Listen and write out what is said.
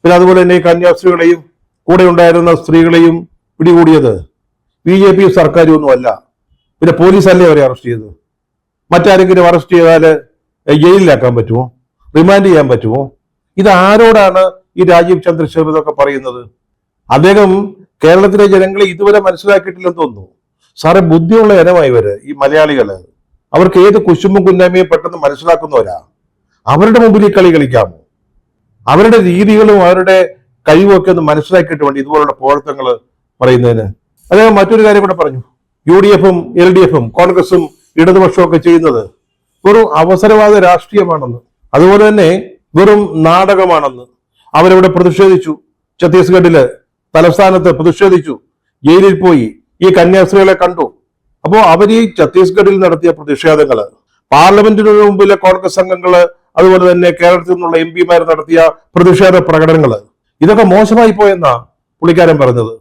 പിന്നെ അതുപോലെ തന്നെ ഈ കന്യാസ്ത്രീകളെയും കൂടെ ഉണ്ടായിരുന്ന സ്ത്രീകളെയും പിടികൂടിയത് BJP സർക്കാരും ഒന്നുമല്ല. പിന്നെ പോലീസല്ലേ അവരെ അറസ്റ്റ് ചെയ്തത്? മറ്റാരെങ്കിലും അറസ്റ്റ് ചെയ്താൽ ജയിലിലാക്കാൻ പറ്റുമോ? റിമാൻഡ് ചെയ്യാൻ പറ്റുമോ? ഇത് ആരോടാണ് ഈ രാജീവ് ചന്ദ്രശേഖർ ഇതൊക്കെ പറയുന്നത്? അദ്ദേഹം കേരളത്തിലെ ജനങ്ങളെ ഇതുവരെ മനസ്സിലാക്കിയിട്ടില്ലെന്ന് തോന്നുന്നു. സാറെ, ബുദ്ധിയുള്ള ഇനമായിവര് ഈ മലയാളികള്. അവർക്ക് ഏത് കുശുമ്പും കുന്നായ്മയും പെട്ടെന്ന് മനസ്സിലാക്കുന്നവരാ. അവരുടെ മുമ്പിൽ ഈ കളി കളിക്കാമോ? അവരുടെ രീതികളും അവരുടെ കഴിവും ഒക്കെ ഒന്ന് മനസ്സിലാക്കിയിട്ട് വേണ്ടി ഇതുപോലുള്ള പോഴത്തങ്ങൾ പറയുന്നതിന്. അദ്ദേഹം മറ്റൊരു കാര്യം കൂടെ പറഞ്ഞു. UDF ഉം LDF ഉം കോൺഗ്രസും ഇടതുപക്ഷവും ഒക്കെ ചെയ്യുന്നത് വെറും അവസരവാദ രാഷ്ട്രീയമാണെന്ന്, അതുപോലെ തന്നെ വെറും നാടകമാണെന്ന് അവരവിടെ പ്രതിഷേധിച്ചു. ഛത്തീസ്ഗഡില് തലസ്ഥാനത്ത് പ്രതിഷേധിച്ചു, ജയിലിൽ പോയി, ഈ കന്യാസ്ത്രീകളെ കണ്ടു. അപ്പോ അവർ ഈ ഛത്തീസ്ഗഡിൽ നടത്തിയ പ്രതിഷേധങ്ങള്, പാർലമെന്റിന് മുമ്പിലെ കോൺഗ്രസ് അംഗങ്ങള്, അതുപോലെ തന്നെ കേരളത്തിൽ നിന്നുള്ള MP മാർ നടത്തിയ പ്രതിഷേധ പ്രകടനങ്ങള്, ഇതൊക്കെ മോശമായി പോയെന്നാ പുള്ളിക്കാരൻ പറഞ്ഞത്.